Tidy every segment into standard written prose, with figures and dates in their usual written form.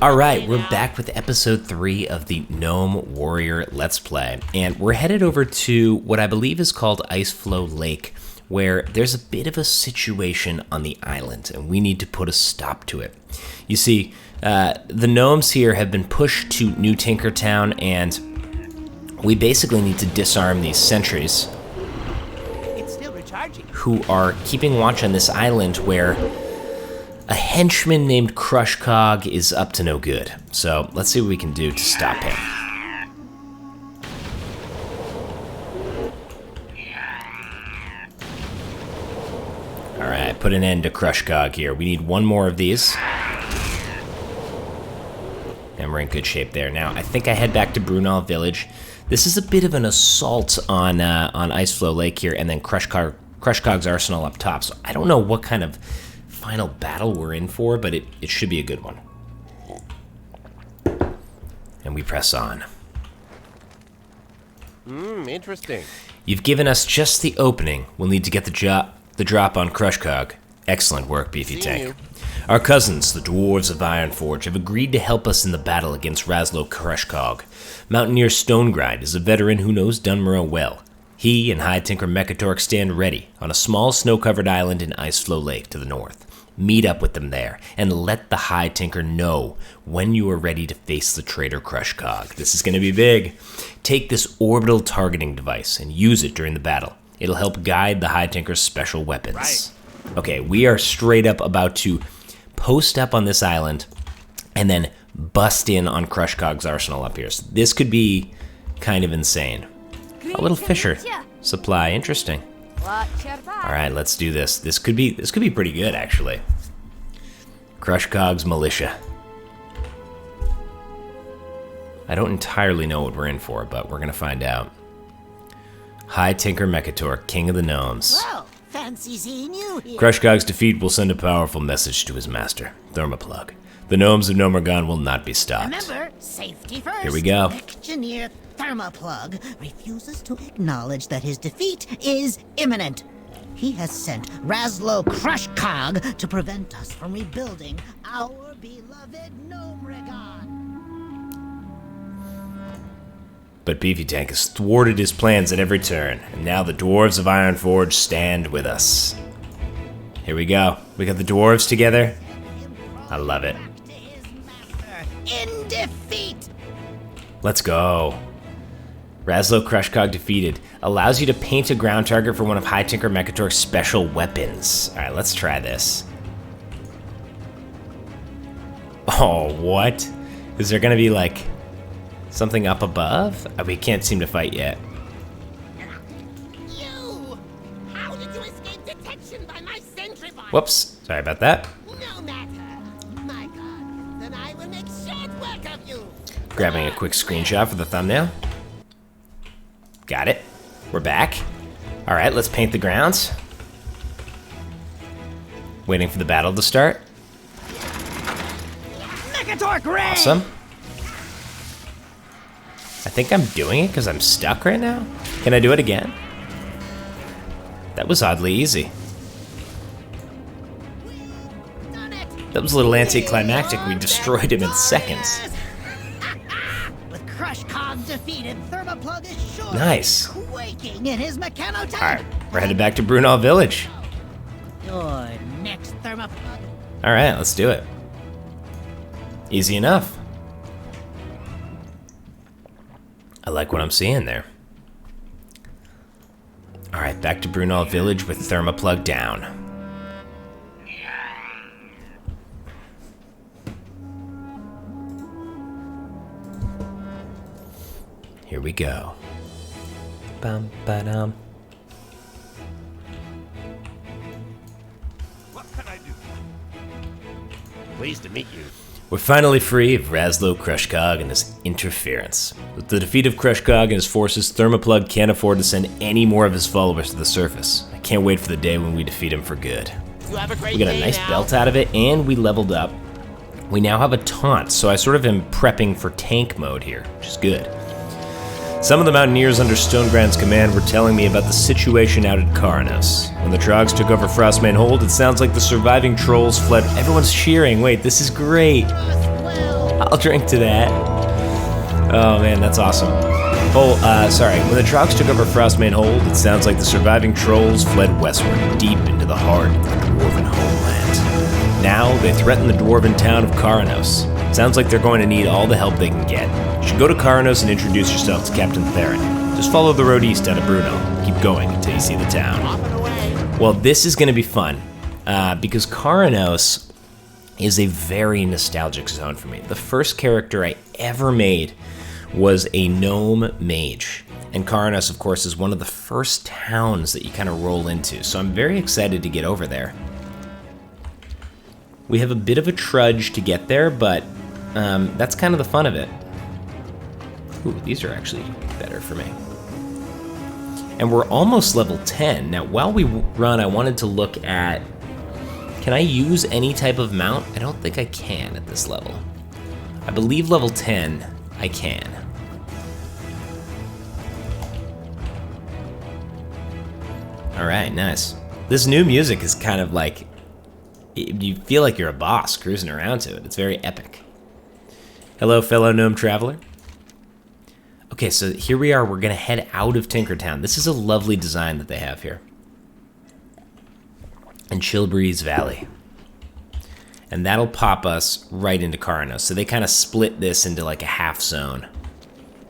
Alright, we're back with episode 3 of the Gnome Warrior Let's Play, and we're headed over to what I believe is called Iceflow Lake, where there's a bit of a situation on the island, and we need to put a stop to it. You see, the gnomes here have been pushed to New Tinkertown, and we basically need to disarm these sentries who are keeping watch on this island where a henchman named Crushcog is up to no good. So let's see what we can do to stop him. Alright, put an end to Crushcog here. We need one more of these. And we're in good shape there. Now, I think I head back to Brunel Village. This is a bit of an assault on Iceflow Lake here, and then Crushcog's arsenal up top. So I don't know what kind of final battle we're in for, but it should be a good one. And we press on. Interesting. You've given us just the opening. We'll need to get the drop on Crushcog. Excellent work, Beefy Tank. Our cousins, the Dwarves of Ironforge, have agreed to help us in the battle against Raslo Crushcog. Mountaineer Stonegrind is a veteran who knows Dunmurrow well. He and High Tinker Mechatork stand ready on a small snow-covered island in Iceflow Lake to the north. Meet up with them there, and let the High Tinker know when you are ready to face the traitor Crushcog. This is going to be big. Take this orbital targeting device and use it during the battle. It'll help guide the High Tinker's special weapons. Right. Okay, we are straight up about to post up on this island and then bust in on Crushcog's arsenal up here. So this could be kind of insane. A little fisher supply, interesting. All right, let's do this. This could be pretty good, actually. Crushcog's militia. I don't entirely know what we're in for, but we're gonna find out. High Tinker Mechatork, King of the Gnomes. Well, fancy seeing you here. Crushcog's defeat will send a powerful message to his master, Thermoplug. The gnomes of Gnomergon will not be stopped. Remember, safety first. Here we go. Engineer Thermoplug refuses to acknowledge that his defeat is imminent. He has sent Raslo Crushcog to prevent us from rebuilding our beloved Gnomergon. But Beefy Tank has thwarted his plans at every turn, and now the Dwarves of Ironforge stand with us. Here we go. We got the dwarves together. I love it. In defeat. Let's go. Raslo Crushcog defeated. Allows you to paint a ground target for one of High Tinker Mechatork's special weapons. Alright, let's try this. Oh, what? Is there gonna be, like, something up above? We can't seem to fight yet. You! How did you escape detection by my sentry bot? Whoops. Sorry about that. No matter. My God, then I will make short work of you. Grabbing a quick screenshot for the thumbnail. Got it. We're back. Alright, let's paint the grounds. Waiting for the battle to start. Mechatork Ray! Awesome. I think I'm doing it because I'm stuck right now. Can I do it again? That was oddly easy. That was a little anticlimactic. We destroyed him in seconds. With Crushcog defeated, Thermoplug is sure Nice. quaking in his mechanotank. Alright, we're headed back to Brunel Village. Your next Thermoplug. Alright, let's do it. Easy enough. I like what I'm seeing there. Alright, back to Brunel Village with Thermoplug down. Here we go. Bum ba-dum. What can I do? Pleased to meet you. We're finally free of Raslo Crushcog and his interference. With the defeat of Crushcog and his forces, Thermoplug can't afford to send any more of his followers to the surface. I can't wait for the day when we defeat him for good. You have a great We got a day nice now. belt out of it, and we leveled up. We now have a taunt, so I sort of am prepping for tank mode here, which is good. Some of the Mountaineers under Stonegrand's command were telling me about the situation out at Karanos. When the Trogs took over Frostmane Hold, it sounds like the surviving trolls fled. Everyone's cheering. Wait, this is great. Well I'll drink to that. Oh man, that's awesome. Oh, sorry. When the Trogs took over Frostmane Hold, it sounds like the surviving trolls fled westward, deep into the heart of the Dwarven homeland. Now, they threaten the Dwarven town of Karanos. Sounds like they're going to need all the help they can get. You should go to Karanos and introduce yourself to Captain Theron. Just follow the road east out of Bruno. Keep going until you see the town. Well, this is going to be fun, because Karanos is a very nostalgic zone for me. The first character I ever made was a gnome mage. And Karanos, of course, is one of the first towns that you kind of roll into. So I'm very excited to get over there. We have a bit of a trudge to get there, but that's kind of the fun of it. Ooh, these are actually better for me. And we're almost level 10. Now, while we run, I wanted to look at... Can I use any type of mount? I don't think I can at this level. I believe level 10, I can. Alright, nice. This new music is kind of like... You feel like you're a boss cruising around to it. It's very epic. Hello, fellow gnome traveler. Okay, so here we are. We're going to head out of Tinkertown. This is a lovely design that they have here. And Chillbreeze Valley. And that'll pop us right into Karanos. So they kind of split this into like a half zone.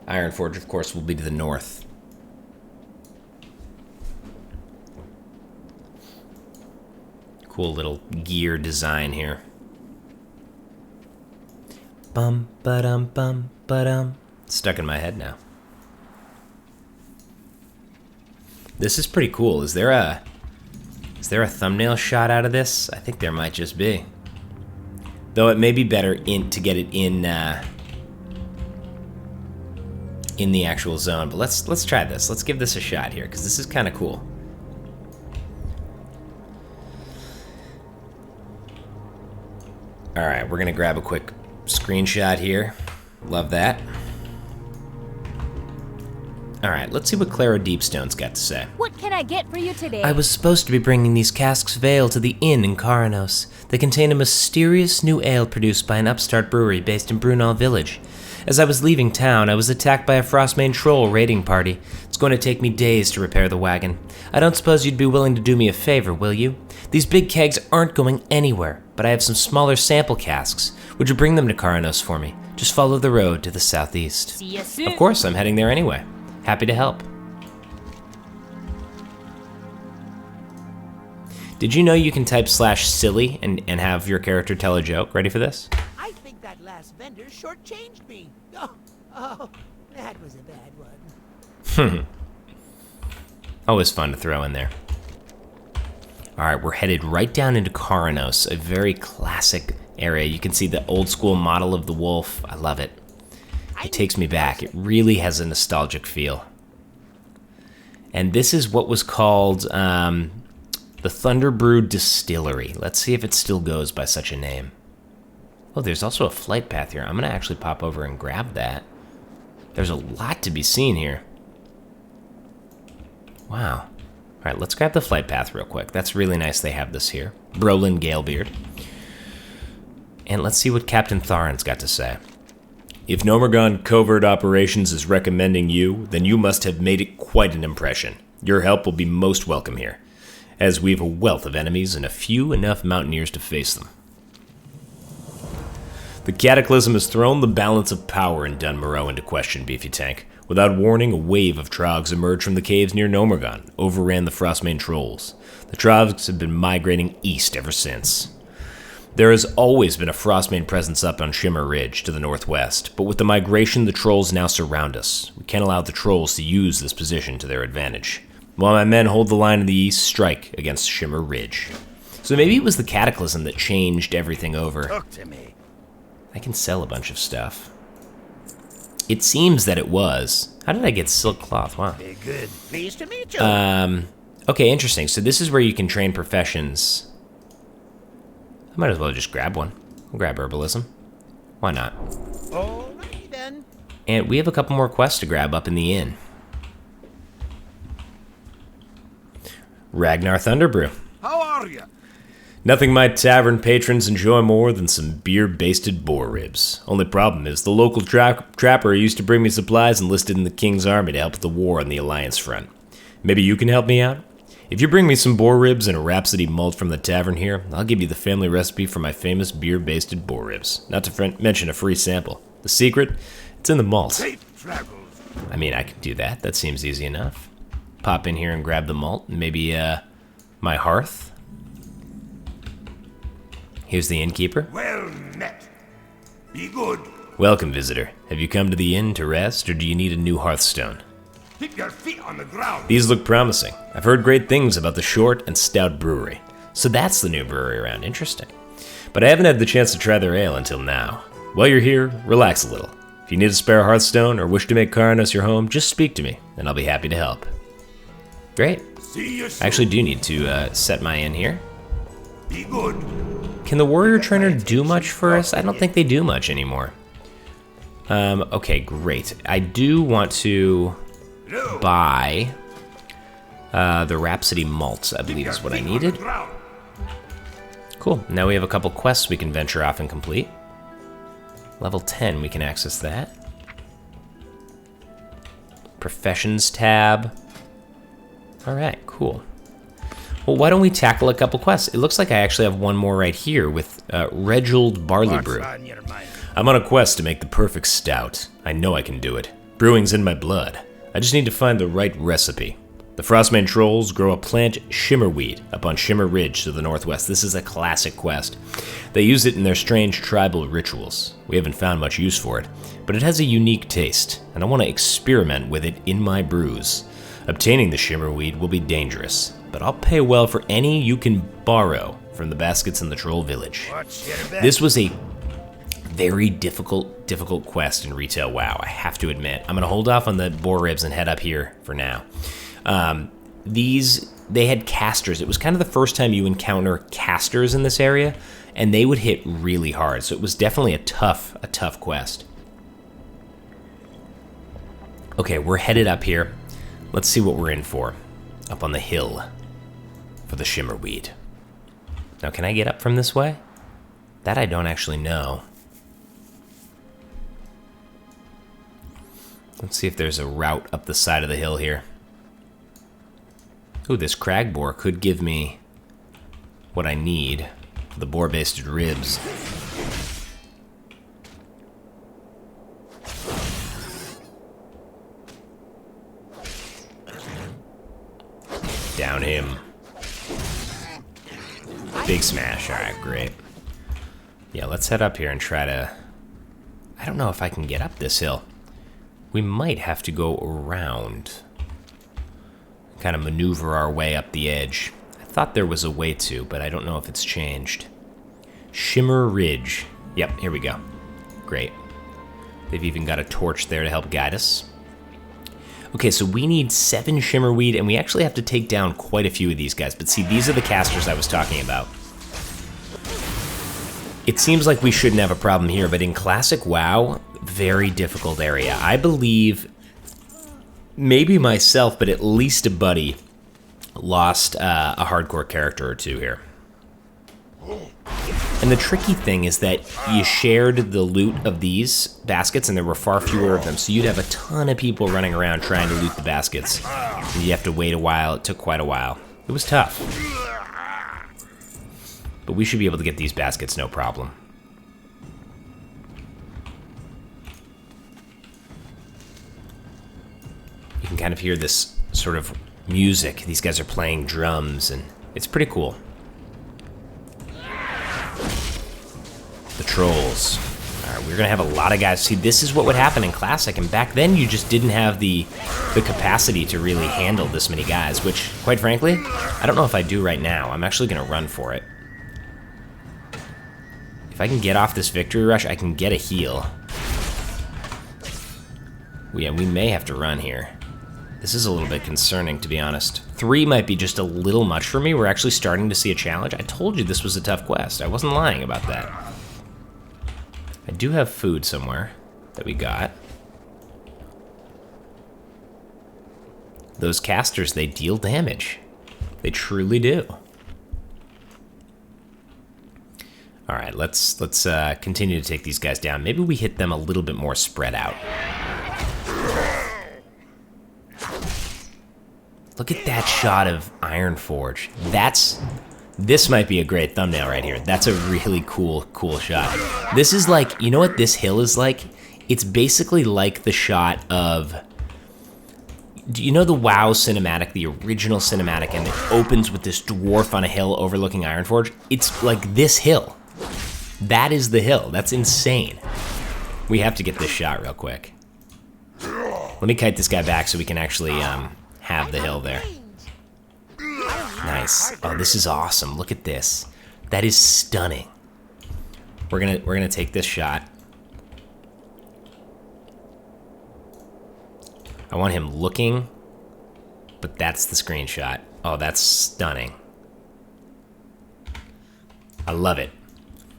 Ironforge, of course, will be to the north. Cool little gear design here. Bum ba-dum bum ba-dum. Stuck in my head now. This is pretty cool. Is there a thumbnail shot out of this? I think there might just be. Though it may be better to get it in the actual zone. But let's try this. Let's give this a shot here because this is kind of cool. All right, we're gonna grab a quick screenshot here. Love that. All right, let's see what Clara Deepstone's got to say. What can I get for you today? I was supposed to be bringing these casks of ale to the inn in Karanos. They contain a mysterious new ale produced by an upstart brewery based in Brunel Village. As I was leaving town, I was attacked by a Frostmane troll raiding party. It's going to take me days to repair the wagon. I don't suppose you'd be willing to do me a favor, will you? These big kegs aren't going anywhere, but I have some smaller sample casks. Would you bring them to Karanos for me? Just follow the road to the southeast. See you soon. Of course, I'm heading there anyway. Happy to help. Did you know you can type /silly and have your character tell a joke? Ready for this? I think that last vendor shortchanged me. Oh, that was a bad one. Always fun to throw in there. Alright, we're headed right down into Karanos, a very classic area. You can see the old school model of the wolf. I love it. It takes me back. It really has a nostalgic feel. And this is what was called the Thunderbrew Distillery. Let's see if it still goes by such a name. Oh, there's also a flight path here. I'm going to actually pop over and grab that. There's a lot to be seen here. Wow. All right, let's grab the flight path real quick. That's really nice they have this here. Brolin Galebeard. And let's see what Captain Tharon's got to say. If Nomergon Covert Operations is recommending you, then you must have made it quite an impression. Your help will be most welcome here, as we've a wealth of enemies and a few enough mountaineers to face them. The Cataclysm has thrown the balance of power in Dunmoreau into question, Beefy Tank. Without warning, a wave of Trogs emerged from the caves near Nomergon, overran the Frostmane trolls. The Trogs have been migrating east ever since. There has always been a Frostmane presence up on Shimmer Ridge to the northwest, but with the migration, the trolls now surround us. We can't allow the trolls to use this position to their advantage. While my men hold the line in the east, strike against Shimmer Ridge. So maybe it was the Cataclysm that changed everything over. Talk to me. I can sell a bunch of stuff. It seems that it was. How did I get silk cloth? Wow. Very good. Pleased to meet you. Okay, interesting. So this is where you can train professions. I might as well just grab one. I'll grab herbalism. Why not? Alrighty then. And we have a couple more quests to grab up in the inn. Ragnar Thunderbrew. How are you? Nothing my tavern patrons enjoy more than some beer-basted boar ribs. Only problem is the local trapper used to bring me supplies enlisted in the King's army to help with the war on the Alliance front. Maybe you can help me out? If you bring me some boar ribs and a Rhapsody malt from the tavern here, I'll give you the family recipe for my famous beer-basted boar ribs. Not to mention a free sample. The secret? It's in the malt. Safe travels. I mean, I can do that. That seems easy enough. Pop in here and grab the malt and maybe, my hearth. Here's the innkeeper. Well met. Be good. Welcome, visitor. Have you come to the inn to rest, or do you need a new hearthstone? Keep your feet on the ground. These look promising. I've heard great things about the Short and Stout Brewery. So that's the new brewery around. Interesting. But I haven't had the chance to try their ale until now. While you're here, relax a little. If you need a spare hearthstone or wish to make Karnos your home, just speak to me, and I'll be happy to help. Great. See you soon. I actually do need to set my inn here. Be good. Can the warrior trainer do much for us? I don't think they do much anymore. Okay, great. I do want to buy the Rhapsody malts, I believe is what I needed. Cool. Now we have a couple quests we can venture off and complete. Level 10, we can access that. Professions tab. Alright, cool. Well, why don't we tackle a couple quests? It looks like I actually have one more right here with Reginald Barley Brew. I'm on a quest to make the perfect stout. I know I can do it. Brewing's in my blood. I just need to find the right recipe. The Frostmane trolls grow a plant shimmerweed up on Shimmer Ridge to the northwest. This is a classic quest. They use it in their strange tribal rituals. We haven't found much use for it, but it has a unique taste, and I want to experiment with it in my brews. Obtaining the shimmerweed will be dangerous, but I'll pay well for any you can borrow from the baskets in the troll village. This was a very difficult quest in Retail WoW, I have to admit. I'm going to hold off on the boar ribs and head up here for now. They had casters. It was kind of the first time you encounter casters in this area, and they would hit really hard. So it was definitely a tough quest. Okay, we're headed up here. Let's see what we're in for. Up on the hill for the shimmerweed. Now, can I get up from this way? That I don't actually know. Let's see if there's a route up the side of the hill here. Ooh, this crag boar could give me what I need for the boar-basted ribs. Down him. Big smash. Alright, great. Yeah, let's head up here and try to... I don't know if I can get up this hill. We might have to go around. Kind of maneuver our way up the edge. I thought there was a way to, but I don't know if it's changed. Shimmer Ridge. Yep, here we go. Great. They've even got a torch there to help guide us. Okay, so we need 7 shimmerweed, and we actually have to take down quite a few of these guys. But see, these are the casters I was talking about. It seems like we shouldn't have a problem here, but in Classic WoW, very difficult area. I believe maybe myself, but at least a buddy lost a hardcore character or two here. And the tricky thing is that you shared the loot of these baskets, and there were far fewer of them, so you'd have a ton of people running around trying to loot the baskets. And you have to wait a while. It took quite a while. It was tough. But we should be able to get these baskets no problem. You can kind of hear this sort of music. These guys are playing drums, and it's pretty cool. The trolls. Alright, we're gonna have a lot of guys. See, this is what would happen in Classic, and back then you just didn't have the capacity to really handle this many guys, which, quite frankly, I don't know if I do right now. I'm actually gonna run for it. If I can get off this victory rush, I can get a heal. Yeah, we may have to run here. This is a little bit concerning, to be honest. 3 might be just a little much for me. We're actually starting to see a challenge. I told you this was a tough quest. I wasn't lying about that. I do have food somewhere that we got. Those casters, they deal damage. They truly do. All right, let's continue to take these guys down. Maybe we hit them a little bit more spread out. Look at that shot of Ironforge. This might be a great thumbnail right here. That's a really cool shot. This is like, you know what this hill is like? It's basically like the shot of, do you know the WoW cinematic, the original cinematic, and it opens with this dwarf on a hill overlooking Ironforge? It's like this hill. That is the hill. That's insane. We have to get this shot real quick. Let me kite this guy back so we can actually have the hill there. Nice. Oh, this is awesome. Look at this. That is stunning. We're gonna take this shot. I want him looking, but that's the screenshot. Oh, that's stunning. I love it.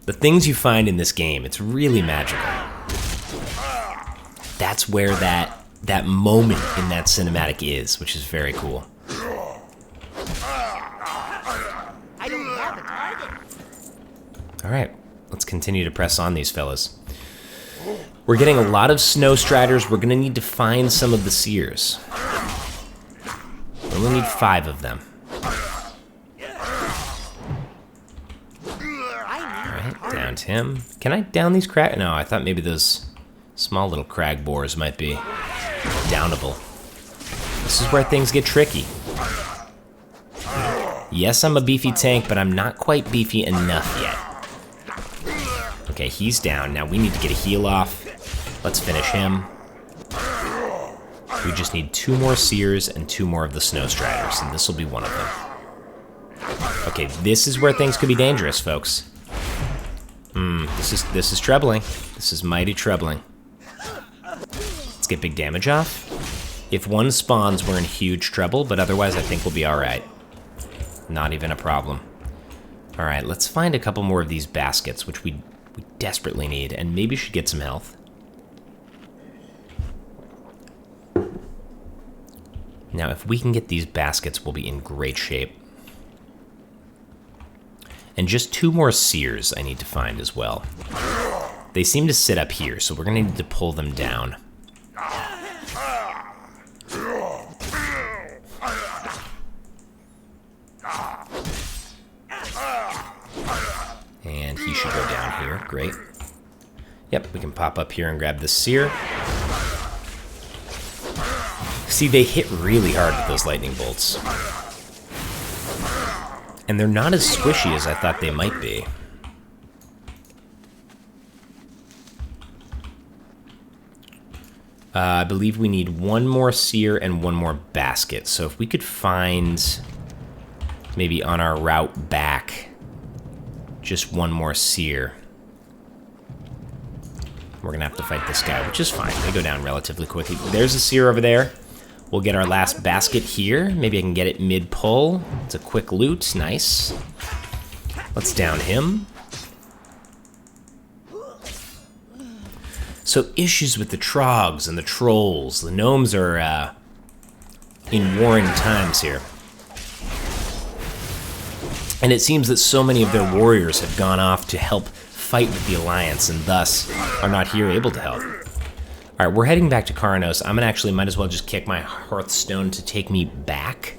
The things you find in this game, it's really magical. That's where that moment in that cinematic is, which is very cool. I don't have a target. All right, let's continue to press on these fellas. We're getting a lot of snow striders. We're gonna need to find some of the seers. We only need 5 of them. Alright, down to him. Can I down these crag? No, I thought maybe those small little crag boars might be downable. This is where things get tricky. Yes, I'm a beefy tank, but I'm not quite beefy enough yet. Okay, he's down. Now we need to get a heal off. Let's finish him. We just need 2 more seers and 2 more of the snow striders, and this will be one of them. Okay, this is where things could be dangerous, folks. This is troubling. This is mighty troubling. Let's get big damage off. If one spawns, we're in huge trouble, but otherwise I think we'll be alright. Not even a problem. Alright, let's find a couple more of these baskets, which we desperately need, and maybe should get some health. Now, if we can get these baskets, we'll be in great shape. And just 2 more seers I need to find as well. They seem to sit up here, so we're gonna need to pull them down. And he should go down here, great. Yep, we can pop up here and grab the seer. See, they hit really hard with those lightning bolts. And they're not as squishy as I thought they might be. I believe we need 1 more seer and 1 more basket. So if we could find, maybe on our route back, just 1 more seer. We're gonna have to fight this guy, which is fine. They go down relatively quickly. There's a seer over there. We'll get our last basket here. Maybe I can get it mid-pull. It's a quick loot, nice. Let's down him. So issues with the trogs and the trolls. The gnomes are in warring times here. And it seems that so many of their warriors have gone off to help fight with the Alliance and thus are not here able to help. Alright, we're heading back to Karnos. I'm gonna actually might as well just kick my Hearthstone to take me back.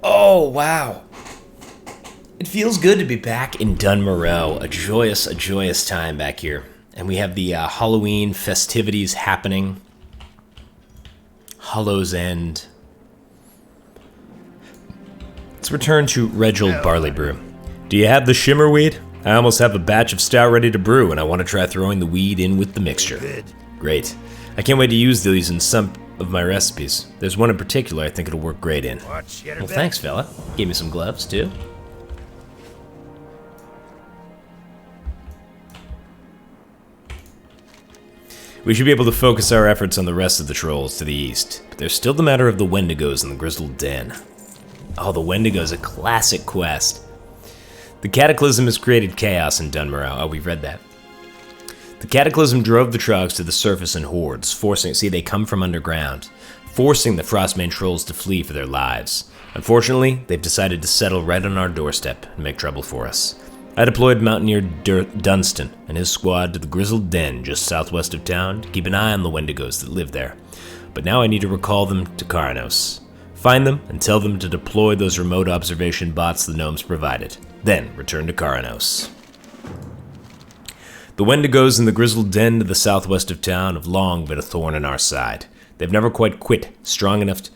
Oh, wow. It feels good to be back in Dunmoreau. A joyous time back here. And we have the Halloween festivities happening. Hollow's End. Let's return to Reginald Barley Brew. Do you have the shimmerweed? I almost have a batch of stout ready to brew, and I want to try throwing the weed in with the mixture. Good. Great. I can't wait to use these in some of my recipes. There's one in particular I think it'll work great in. Watch your Well, back. thanks, fella. Gave me some gloves, too. We should be able to focus our efforts on the rest of the trolls to the east, but there's still the matter of the Wendigos in the Grizzled Den. Oh, the Wendigo's a classic quest. The Cataclysm has created chaos in Dunmoreau. Oh, we've read that. The Cataclysm drove the Trogs to the surface in hordes, forcing... See, they come from underground. forcing the Frostmane trolls to flee for their lives. Unfortunately, they've decided to settle right on our doorstep and make trouble for us. I deployed Mountaineer Dunstan and his squad to the Grizzled Den just southwest of town to keep an eye on the Wendigos that live there. But now I need to recall them to Karanos. Find them and tell them to deploy those remote observation bots the gnomes provided. Then return to Karanos. The Wendigos in the Grizzled Den to the southwest of town have long been a thorn in our side. They're never quite strong enough to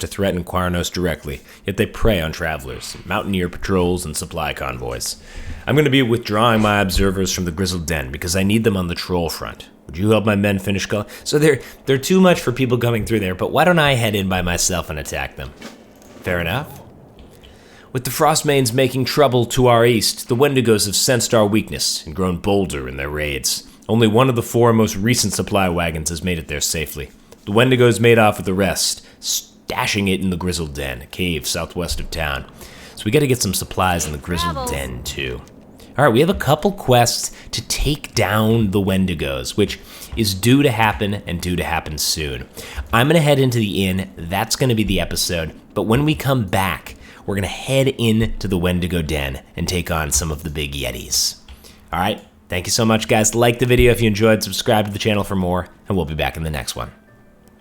threaten Karanos directly, yet they prey on travelers, mountaineer patrols, and supply convoys. I'm going to be withdrawing my observers from the Grizzled Den because I need them on the troll front. Would you help my men finish So they're too much for people coming through there, but why don't I head in by myself and attack them? Fair enough. With the Frostmanes making trouble to our east, the Wendigos have sensed our weakness and grown bolder in their raids. Only one of the 4 most recent supply wagons has made it there safely. The Wendigos made off with the rest, stashing it in the Grizzled Den, a cave southwest of town. So we gotta get some supplies in the Grizzled Den too. Alright, we have a couple quests to take down the Wendigos, which is due to happen and due to happen soon. I'm gonna head into the inn, that's gonna be the episode, but when we come back, we're gonna head into the Wendigo Den and take on some of the big Yetis. Alright, thank you so much guys, like the video if you enjoyed, subscribe to the channel for more, and we'll be back in the next one.